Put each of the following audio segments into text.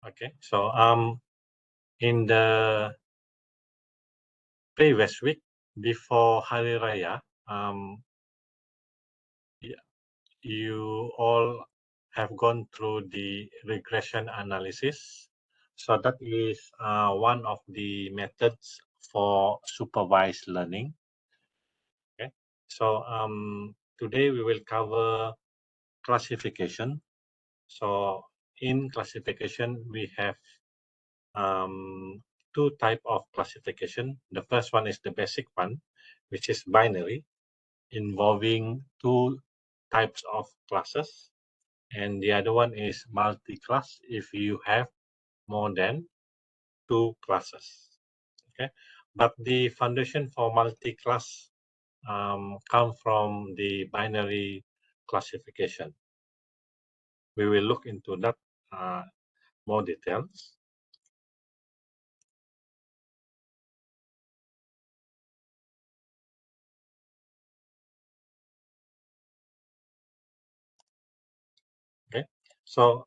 Okay, so in the previous week before Hari Raya, you all have gone through the regression analysis. So that is one of the methods for supervised learning. Okay, so today we will cover classification. So in classification, we have two types of classification. The first one is the basic one, which is binary, involving two types of classes. And the other one is multi-class if you have more than two classes. Okay, but the foundation for multi-class come from the binary classification. We will look into that more details. Okay, so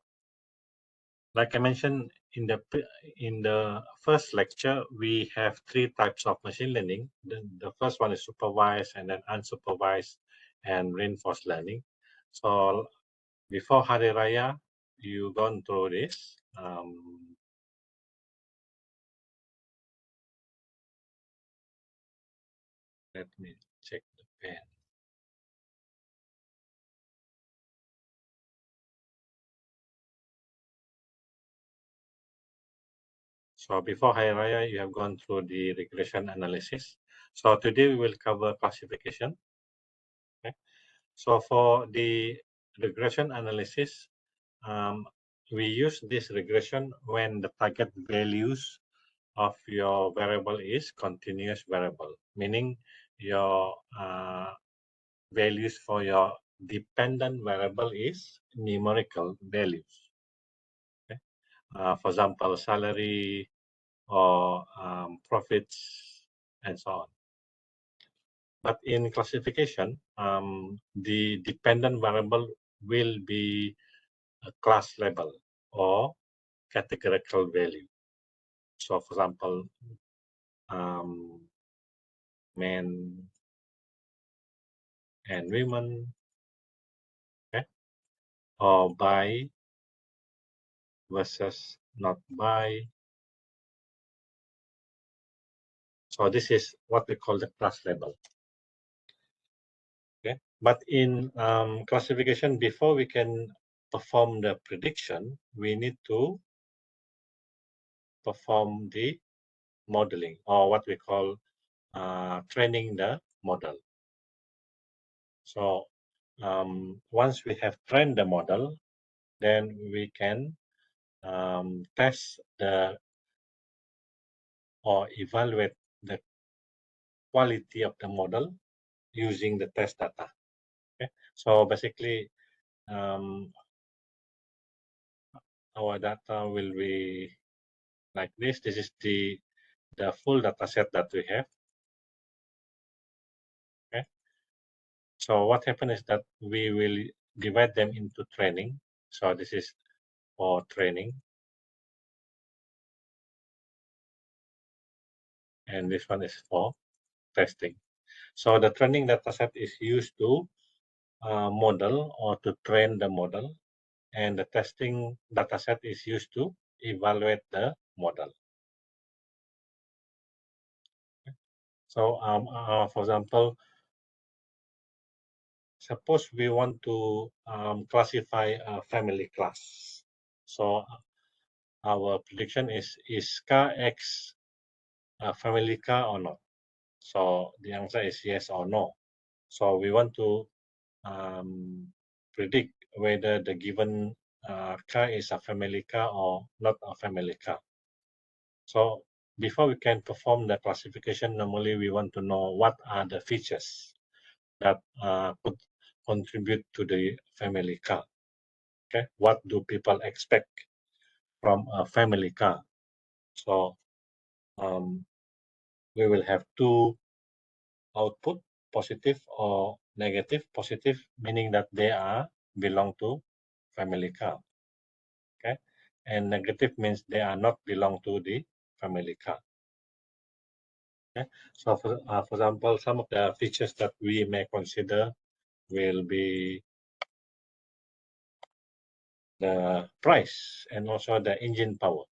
like I mentioned in the first lecture, we have three types of machine learning. The first one is supervised, and then unsupervised, and reinforced learning. So before Hari Raya, you gone through this. Let me check the pen. So before Hari Raya, you have gone through the regression analysis. So today we will cover classification. Okay. So for the regression analysis, we use this regression when the target values of your variable is continuous variable, meaning your values for your dependent variable is numerical values. Okay? For example, salary or profits and so on. But in classification, the dependent variable will be a class label or categorical value. So, for example, men and women, okay? Or by versus not by. So this is what we call the class label. Okay, but in classification, before we can perform the prediction, we need to perform the modeling, or what we call training the model. So once we have trained the model, then we can test the or evaluate the quality of the model using the test data. Okay, so basically our data will be like this. This is the full data set that we have. Okay, so what happens is that we will divide them into training. So this is for training, and this one is for testing. So the training data set is used to model or to train the model, and the testing data set is used to evaluate the model. So for example, suppose we want to classify a family class. So our prediction is car X a family car or not? So the answer is yes or no. So we want to predict whether the given car is a family car or not a family car. So before we can perform the classification, normally we want to know what are the features that could contribute to the family car. Okay, what do people expect from a family car? So we will have two output, positive or negative. Positive meaning that they are belong to family car. Okay, and negative means they are not belong to the family car. Okay, so for example, some of the features that we may consider will be the price and also the engine power.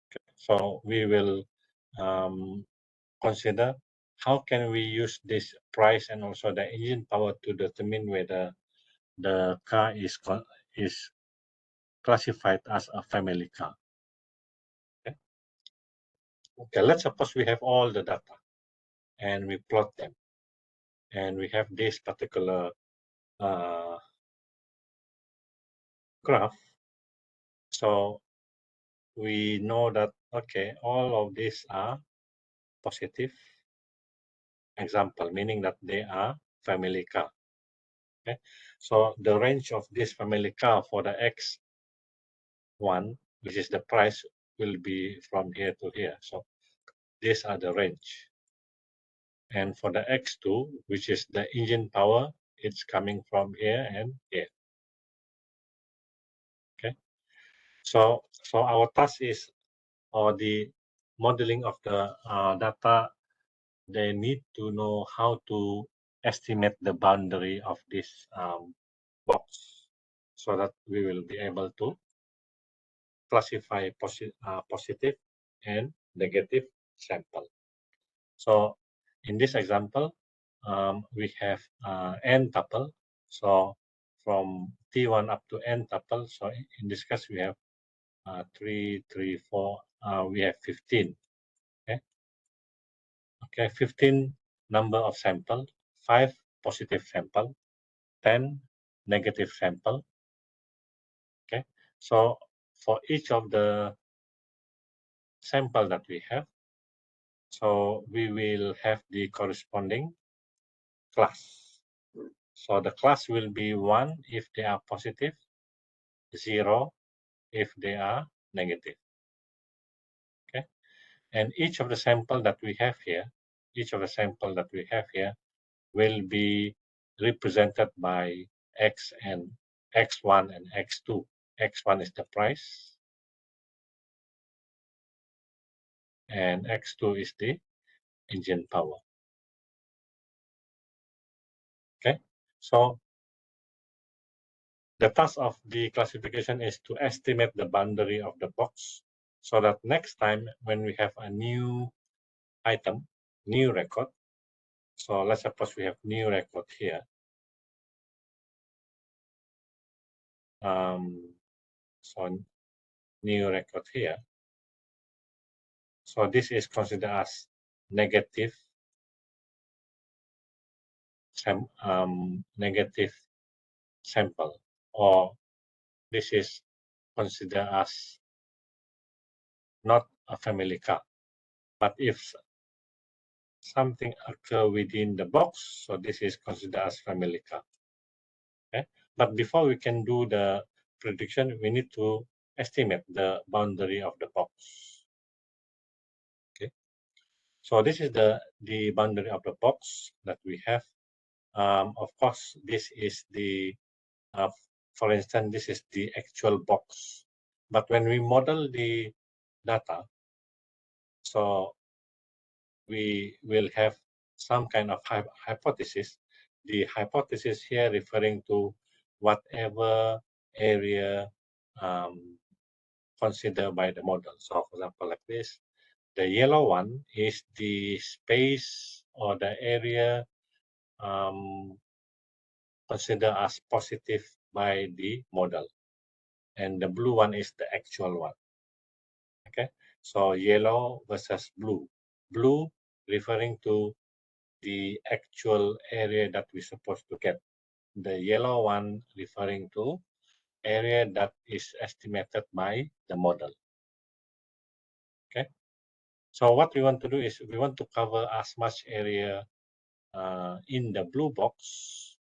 Okay, so we will consider how can we use this price and also the engine power to determine whether the car is classified as a family car. Okay, okay, let's suppose we have all the data and we plot them, and we have this particular graph. So we know that, okay, all of these are positive example, meaning that they are family car. Okay, so the range of this family car for the X1, which is the price, will be from here to here. So these are the range. And for the X2, which is the engine power, it's coming from here and here. Okay, so our task is, or the modeling of the data, they need to know how to estimate the boundary of this box, so that we will be able to classify positive and negative sample. So in this example, we have n tuple. So from T1 up to n tuple. So in this case, we have 3, 3, 4. We have 15. Okay. Okay, 15 number of sample, 5 positive sample, 10 negative sample. Okay, so for each of the sample that we have, so we will have the corresponding class. So the class will be 1 if they are positive, 0 if they are negative. Okay, and each of the sample that we have here, will be represented by X and X1 and X2. X1 is the price, and X2 is the engine power. Okay, so the task of the classification is to estimate the boundary of the box, so that next time when we have a new item, new record, so let's suppose we have new record here. So new record here. So this is considered as negative negative sample, or this is considered as not a family car. But if something occur within the box, so this is considered as family car. Okay, but before we can do the prediction, we need to estimate the boundary of the box. Okay, so this is the boundary of the box that we have. Of course, this is the for instance, this is the actual box. But when we model the data, so we will have some kind of hypothesis. The hypothesis here referring to whatever area considered by the model. So for example, like this, the yellow one is the space or the area considered as positive by the model, and the blue one is the actual one. Okay, so yellow versus blue. Blue referring to the actual area that we're supposed to get. The yellow one referring to area that is estimated by the model. Okay, so what we want to do is we want to cover as much area in the blue box,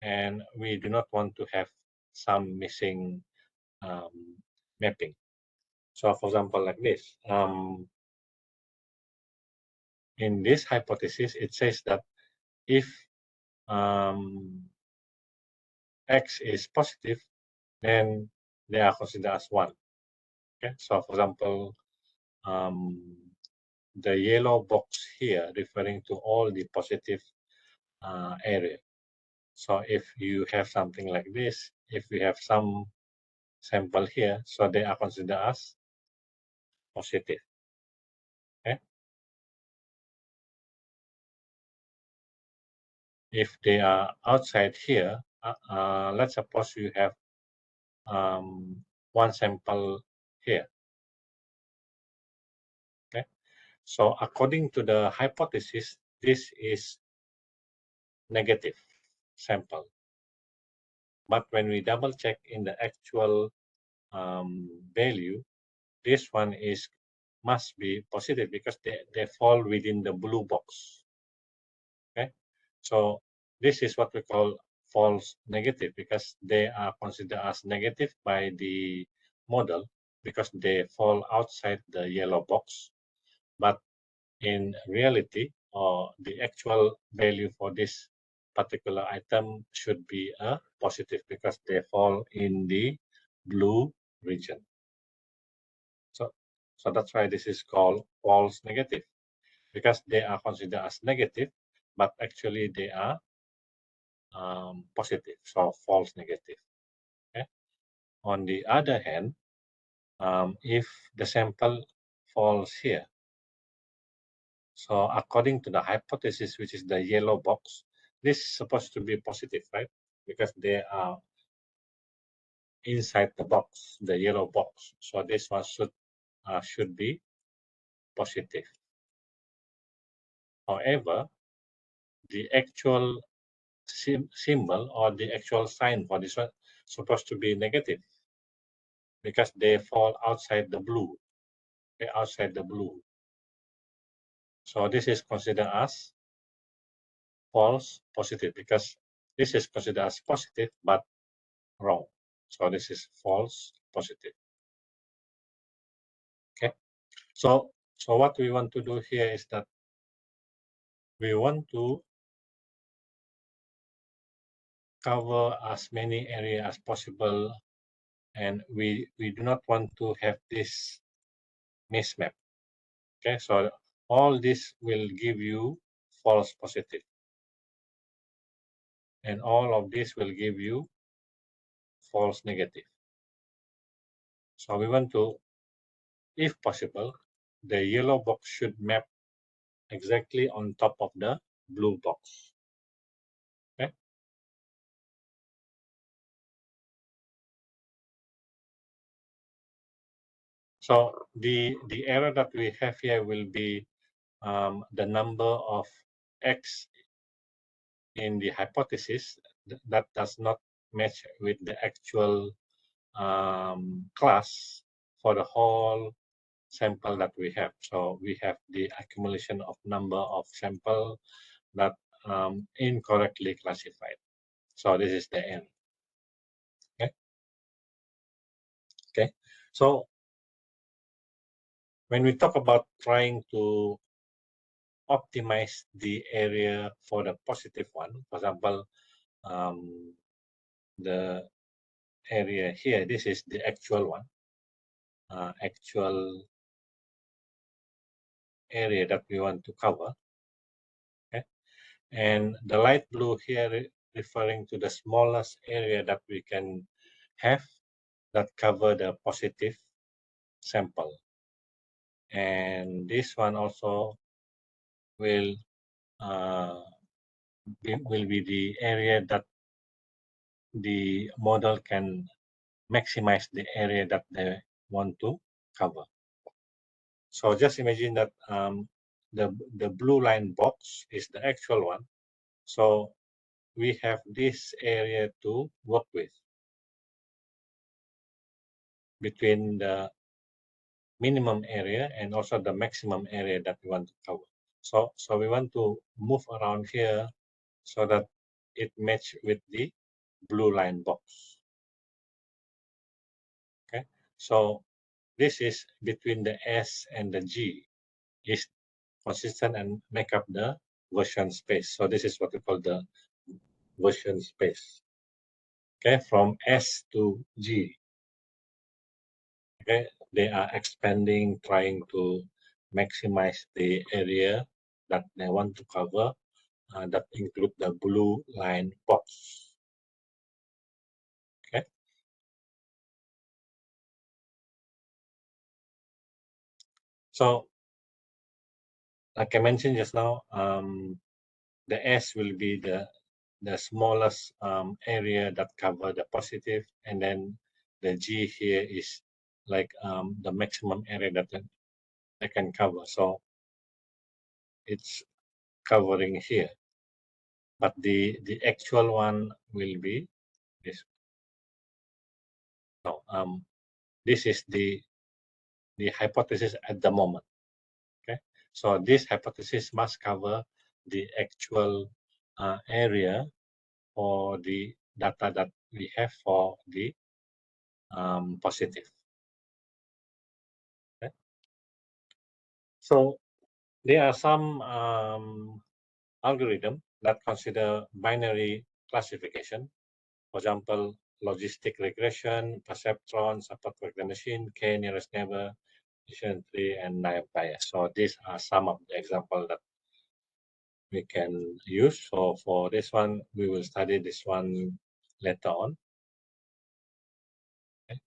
and we do not want to have some missing mapping. So for example, like this, in this hypothesis, it says that if X is positive, then they are considered as 1. Okay, so for example, the yellow box here referring to all the positive area. So if you have something like this, if we have some sample here, so they are considered as positive. Okay? If they are outside here, let's suppose you have one sample here. Okay, so according to the hypothesis, this is negative sample. But when we double check in the actual value, this one must be positive because they fall within the blue box. Okay, so this is what we call false negative because they are considered as negative by the model because they fall outside the yellow box. But in reality, or the actual value for this particular item should be a positive because they fall in the blue region. So that's why this is called false negative because they are considered as negative, but actually they are positive, so false negative. Okay? On the other hand, if the sample falls here, so according to the hypothesis, which is the yellow box, this is supposed to be positive, right? Because they are inside the box, the yellow box. So this one should be positive. However, the actual symbol or the actual sign for this one supposed to be negative because they fall outside the blue. Okay, outside the blue. So this is considered as false positive because this is considered as positive but wrong. So this is false positive. Okay. So what we want to do here is that we want to cover as many area as possible, and we do not want to have this mismap. Okay, so all this will give you false positive, and all of this will give you false negative. So we want to, if possible, the yellow box should map exactly on top of the blue box. Okay. So the error that we have here will be the number of X in the hypothesis that does not match with the actual class for the whole sample that we have. So we have the accumulation of number of sample that incorrectly classified. So this is the end. Okay. Okay. So when we talk about trying to optimize the area for the positive one, for example, the area here, this is the actual one, actual area that we want to cover. Okay? And the light blue here referring to the smallest area that we can have that cover the positive sample. And this one also will be the area that the model can maximize the area that they want to cover. So just imagine that the blue line box is the actual one. So we have this area to work with between the minimum area and also the maximum area that we want to cover. So we want to move around here so that it match with the blue line box. Okay, so this is between the S and the G is consistent and make up the version space. So this is what we call the version space. Okay, from S to G. Okay, they are expanding, trying to maximize the area that they want to cover. That include the blue line box. Okay, so like I mentioned just now, the S will be the smallest area that cover the positive, and then the G here is like the maximum area that they can cover. So it's covering here, but the actual one will be this. No, this is the hypothesis at the moment. Okay, so this hypothesis must cover the actual area for the data that we have for the positive. Okay? So there are some algorithm that consider binary classification. For example, logistic regression, perceptron, support vector machine, k nearest neighbor, decision tree, and naive bias. So these are some of the examples that we can use. So for this one, we will study this one later on. Okay.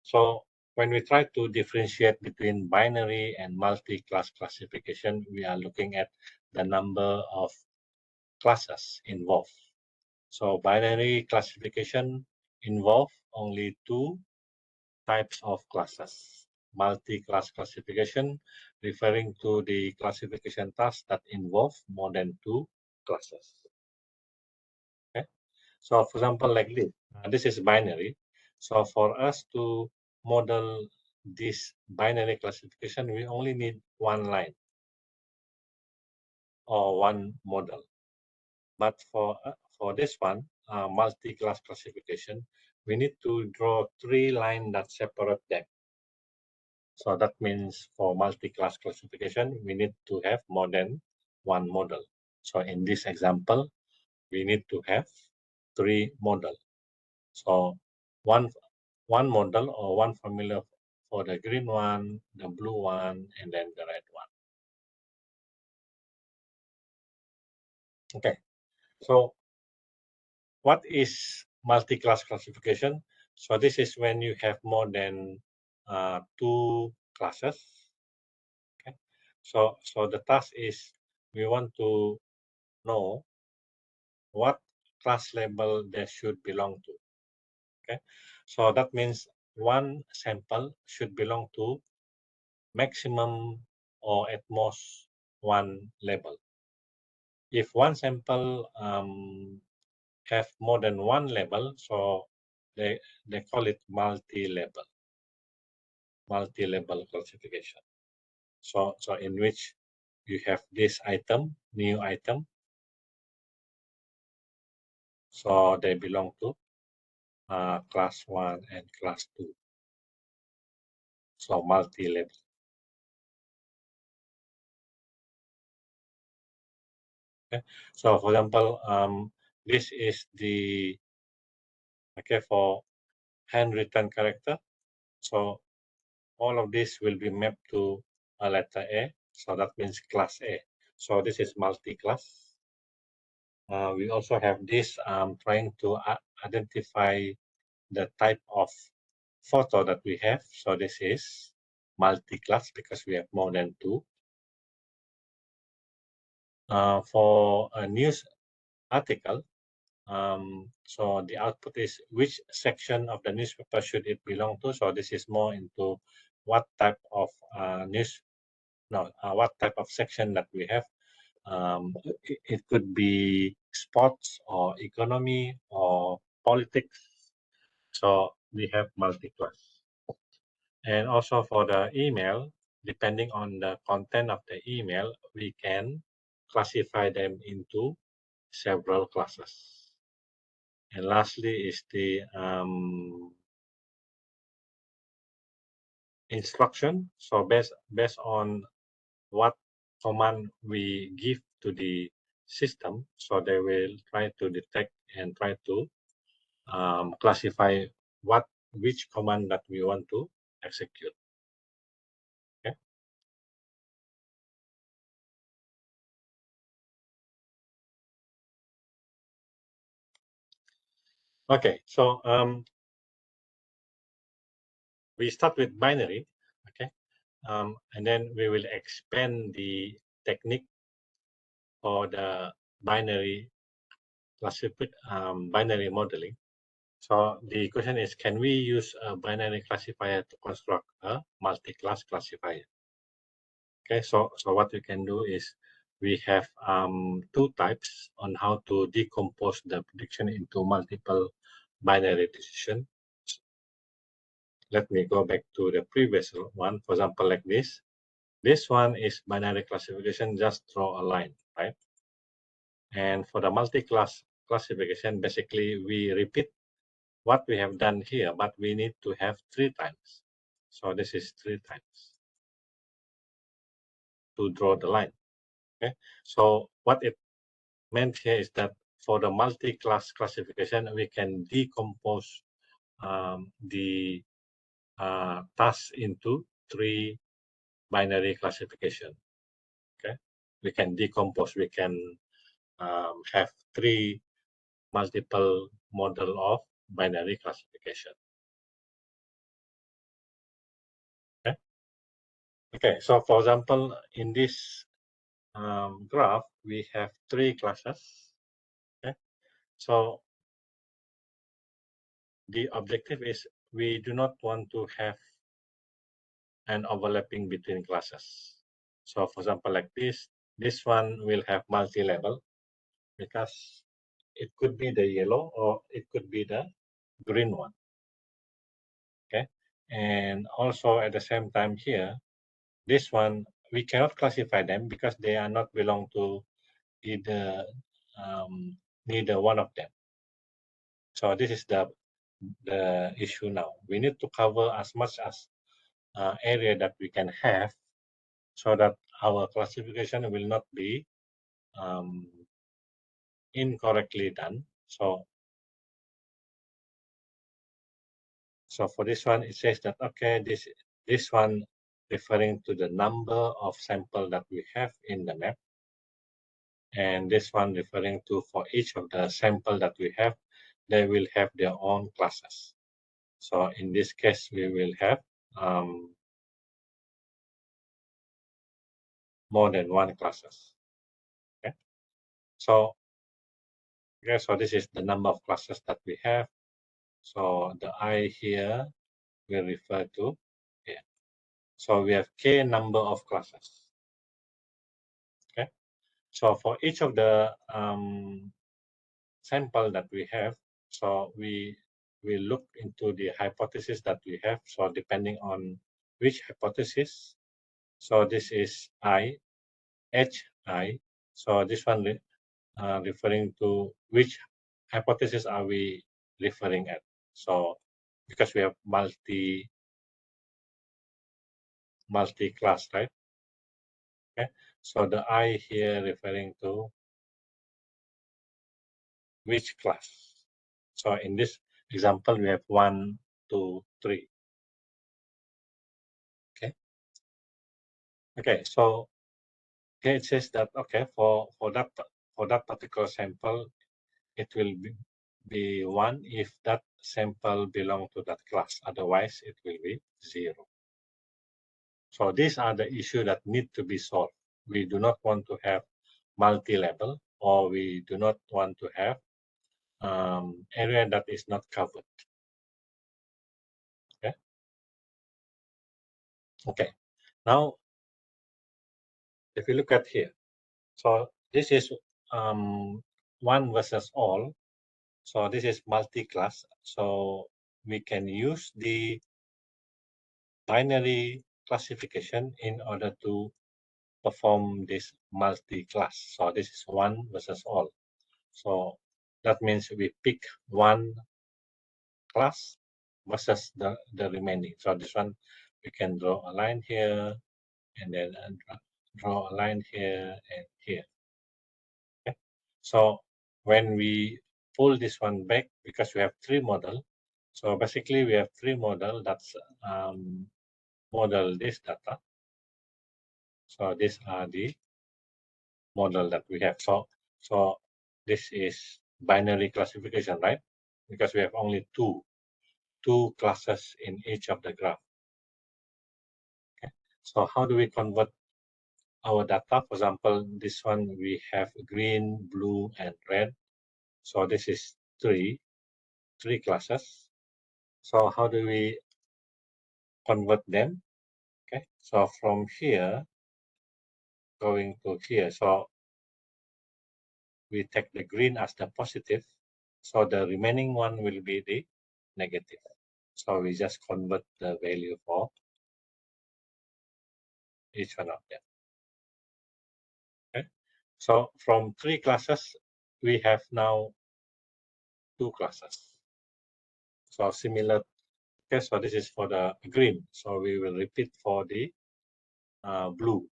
So when we try to differentiate between binary and multi-class classification, we are looking at the number of classes involved. So binary classification involve only two types of classes. Multi-class classification referring to the classification tasks that involve more than two classes. Okay. So for example, like this is binary. So for us to model this binary classification, we only need one line or one model. But for this one, multi-class classification, we need to draw three lines that separate them. So that means for multi-class classification, we need to have more than one model. So in this example, we need to have three models. So one model or one formula for the green one, the blue one, and then the red one. Okay, so what is multi-class classification? So this is when you have more than two classes. Okay, so the task is we want to know what class label they should belong to. Okay, so that means one sample should belong to maximum or at most one label. If one sample have more than one label, so they call it multi-label classification. So in which you have this item, new item, so they belong to class 1 and class 2. So multi-label. Okay. So for example, this is the for handwritten character. So all of this will be mapped to a letter A. So that means class A. So this is multi-class. We also have this trying to identify the type of photo that we have. So this is multi-class because we have more than two. For a news article, so the output is which section of the newspaper should it belong to. So this is more into what type of what type of section that we have. It could be sports or economy or politics. So we have multi-class. And also for the email, depending on the content of the email, we can classify them into several classes. And lastly is the instruction. So based on what command we give to the system, so they will try to detect and try to classify what which command that we want to execute. Okay. Okay, so we start with binary, okay, and then we will expand the technique for the binary binary modeling. So the question is, can we use a binary classifier to construct a multi-class classifier? Okay, so what we can do is we have two types on how to decompose the prediction into multiple binary decision. Let me go back to the previous one. For example, like this. This one is binary classification, just draw a line, right? And for the multi-class classification, basically we repeat what we have done here, but we need to have 3 times. So this is 3 times to draw the line. Okay. So what it meant here is that for the multi-class classification, we can decompose the task into 3 binary classification. Okay. We can decompose. We can have 3 multiple model of binary classification. Okay. Okay. So for example, in this graph, we have 3 classes. Okay. So the objective is we do not want to have an overlapping between classes. So for example, like this one will have multi-level because it could be the yellow or it could be the green one. Okay. And also at the same time here, this one, we cannot classify them because they are not belong to either neither one of them. So this is the issue now. We need to cover as much as area that we can have so that our classification will not be incorrectly done. So for this one, it says that, okay, this one referring to the number of sample that we have in the map. And this one referring to for each of the sample that we have, they will have their own classes. So in this case, we will have more than 1 classes. Okay. So this is the number of classes that we have. So the I here will refer to here. So we have k number of classes. Okay. So for each of the sample that we have, so we look into the hypothesis that we have. So depending on which hypothesis, so this is I, HI. So this one referring to which hypothesis are we referring at. So because we have multi-class, right? Okay. So the I here referring to which class. So in this example, we have 1, 2, 3. Okay. Okay. So here it says that, okay, for that particular sample, it will be 1 if that sample belong to that class. Otherwise, it will be 0. So these are the issues that need to be solved. We do not want to have multi-level, or we do not want to have area that is not covered. Okay. Okay. Now, if you look at here, so this is 1 versus all. So this is multi-class. So we can use the binary classification in order to perform this multi-class. So this is 1 versus all. So that means we pick 1 class versus the remaining. So this one, we can draw a line here, and then draw a line here and here. Okay. So when we pull this one back, because we have 3 model, So basically, we have three models that's model this data. So these are the model that we have. So this is binary classification, right? Because we have only two classes in each of the graph. Okay. So how do we convert our data? For example, this one we have green, blue, and red. So this is three classes. So how do we convert them? Okay. So from here going to here. So we take the green as the positive. So the remaining one will be the negative. So we just convert the value for each one of them. Okay. So from three classes, we have now two classes. So similar. Okay, so this is for the green. So we will repeat for the blue,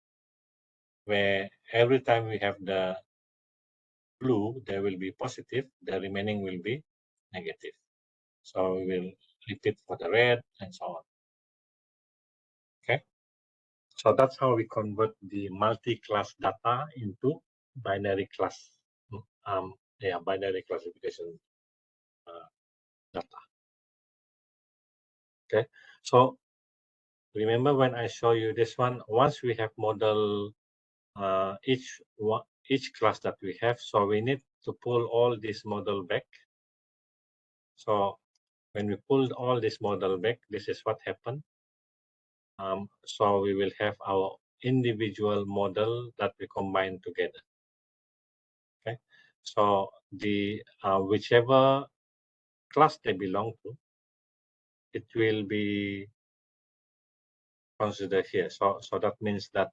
where every time we have the blue, there will be positive, the remaining will be negative. So we will repeat for the red and so on. Okay. So that's how we convert the multi-class data into binary class, binary classification data. Okay. So remember when I show you this one, once we have model each class that we have, so we need to pull all this model back. So when we pulled all this model back, this is what happened. So we will have our individual model that we combine together. Okay. So the whichever class they belong to, it will be considered here. So that means that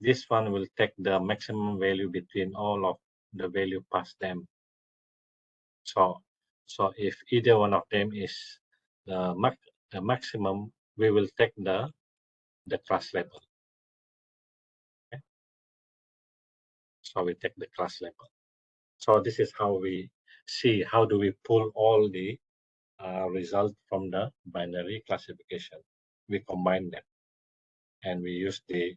this one will take the maximum value between all of the value past them. So if either one of them is the maximum, we will take the class level. Okay? So we take the class level. So this is how we see how do we pull all the result from the binary classification. We combine them and we use the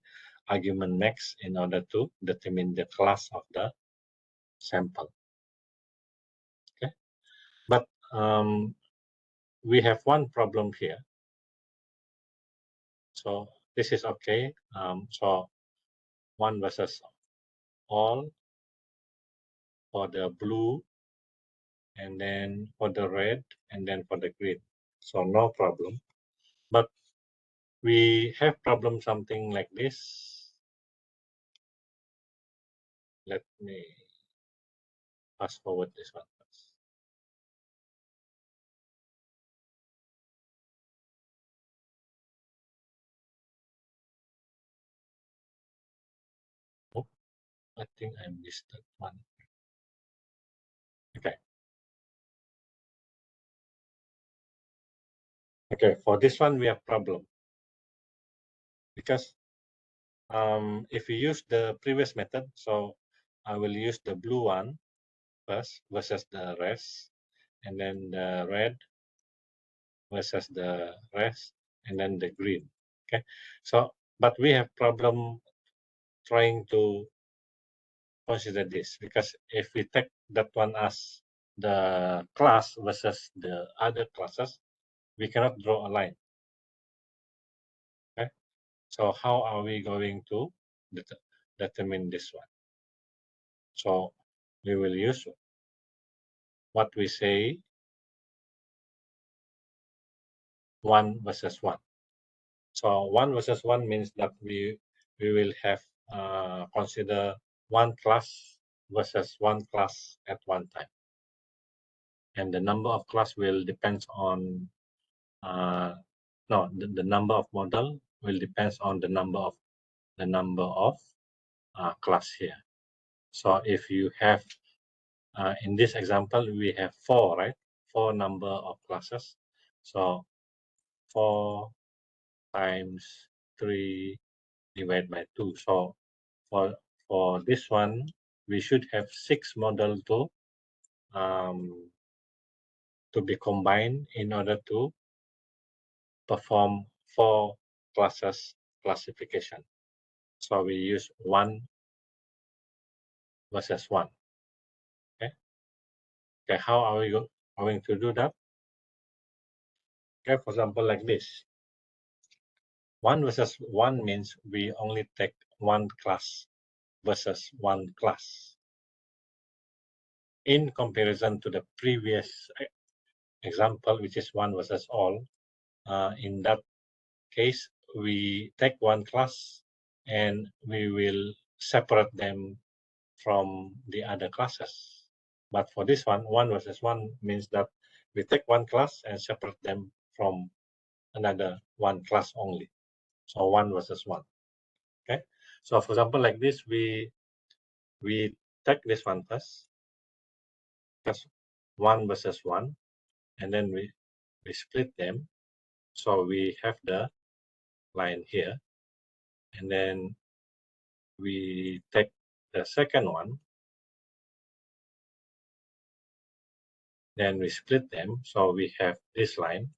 argument max in order to determine the class of the sample. Okay, but we have one problem here. So this is okay. So one versus all for the blue, and then for the red, and then for the green. So no problem. But we have problem something like this. Let me fast forward this one first. Oh, I think I missed that one. Okay. Okay, for this one we have problem because if we use the previous method, so I will use the blue one first versus the rest, and then the red versus the rest, and then the green. Okay, so but we have problem trying to consider this because if we take that one as the class versus the other classes, we cannot draw a line. Okay, so how are we going to determine this one? So we will use what we say 1 versus 1. So 1 versus 1 means that we will have consider one class versus one class at one time, and the number of class will depends on no the number of model will depends on the number of class here. So if you have in this example we have 4, right? 4 number of classes. So 4 times 3 divided by 2. So for this one, we should have 6 model to to be combined in order to perform 4 classes classification. So we use 1 versus 1. Okay. Okay, how are we going to do that? Okay, for example, like this. 1 versus 1 means we only take 1 class versus 1 class. In comparison to the previous example, which is 1 versus all, in that case, we take 1 class and we will separate them from the other classes. But for this one, 1 versus 1 means that we take 1 class and separate them from another 1 class only. So 1 versus 1. Okay. So for example, like this, we take this one first, just 1 versus 1, and then we split them. So we have the line here, and then we take the second one, then we split them. So we have this line,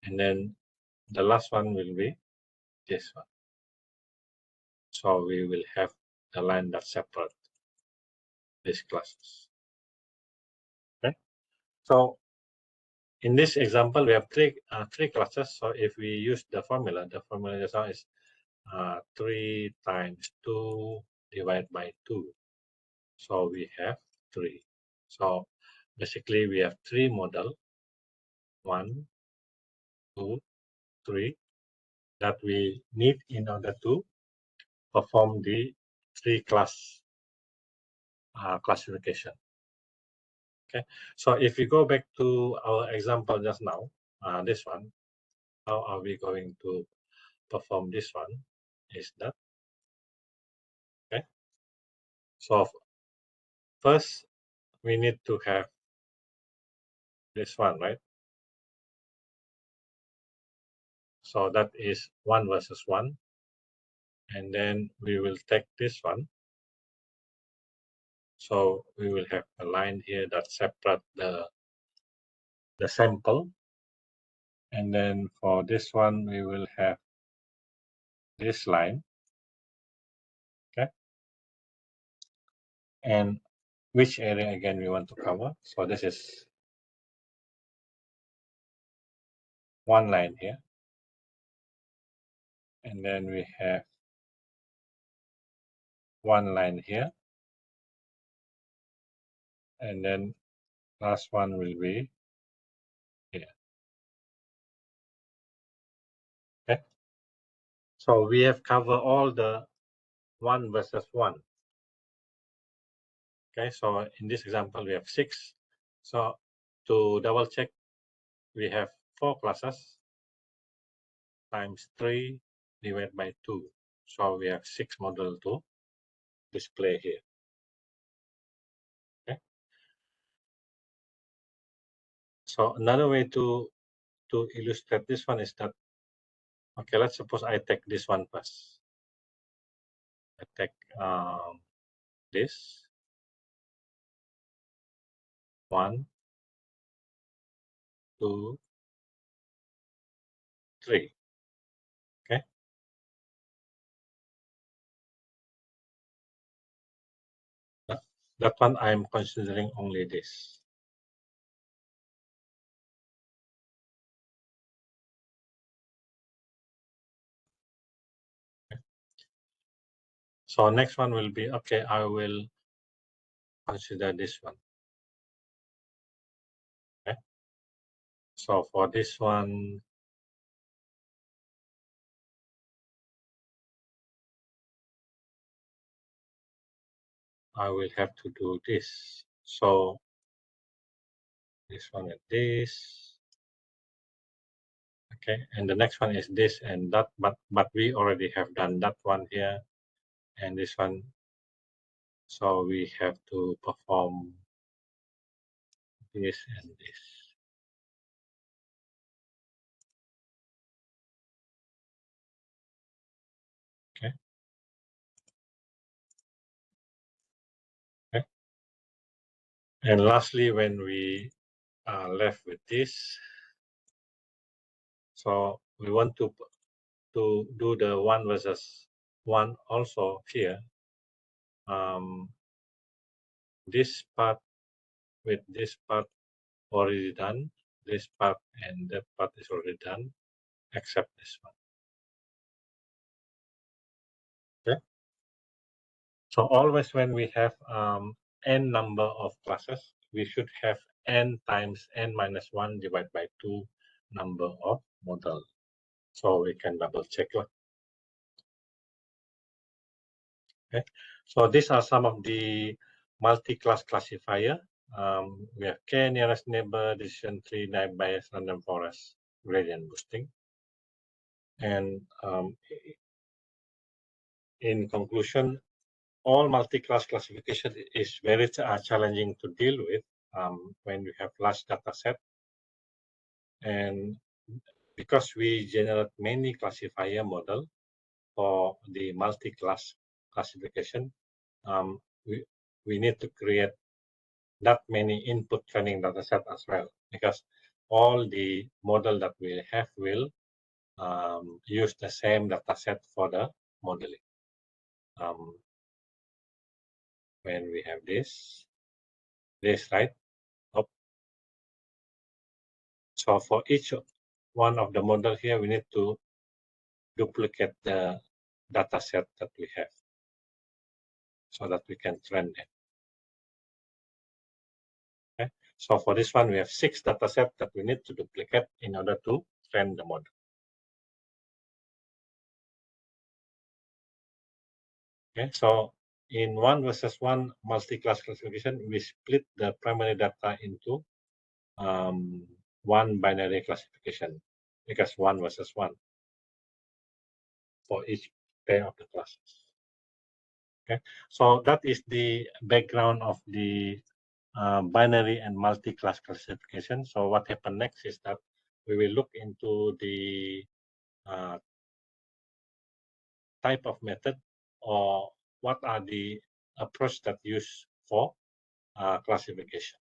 and then the last one will be this one. So we will have the line that separate these classes. Okay. So in this example, we have three classes. So if we use the formula just now is 3 times 2 divided by 2. So we have 3. So basically, we have 3 model, 1, 2, 3, that we need in order to perform the 3 class classification. Okay, so if we go back to our example just now, this one, how are we going to perform this one? Is that okay? So first, we need to have this one, right? So that is 1 versus 1. And then we will take this one. So we will have a line here that separate the sample. And then for this one, we will have this line. Okay. And which area again we want to cover? So this is one line here. And then we have one line here. And then last one will be here. Okay. So we have covered all the 1 versus 1. Okay, so in this example, we have 6. So to double check, we have 4 classes times 3 divided by 2. So we have 6 model to display here. Okay. So another way to illustrate this one is that, okay, let's suppose I take this one first. I take this 1, 2, 3. Okay. That one I'm considering only this. Okay. So next one will be, okay, I will consider this one. Okay. So for this one, I will have to do this. So this one is this. Okay, and the next one is this and that, but we already have done that one here and this one. So we have to perform this and this. Okay. Okay. And lastly, when we left with this. So we want to do the 1 versus 1 also here. This part with this part already done. This part and that part is already done, except this one. Okay. So always when we have n number of classes, we should have n times n minus 1 divided by 2 number of model. So we can double check. Okay. So these are some of the multi-class classifier. We have k nearest neighbor, decision tree, naive Bayes, random forest, gradient boosting. And in conclusion, all multi-class classification is very challenging to deal with when you have large data set. And because we generate many classifier model for the multi-class classification, we need to create that many input training data set as well, because all the model that we have will use the same data set for the modeling. When we have this right? So for each one of the model here, we need to duplicate the data set that we have so that we can train them. Okay. So for this one, we have 6 data sets that we need to duplicate in order to train the model. Okay. So in 1 versus 1 multi-class classification, we split the primary data into 1 binary classification, because 1 versus 1 for each pair of the classes. Okay, so that is the background of the binary and multi-class classification. So what happened next is that we will look into the type of method, or what are the approach that used for classification.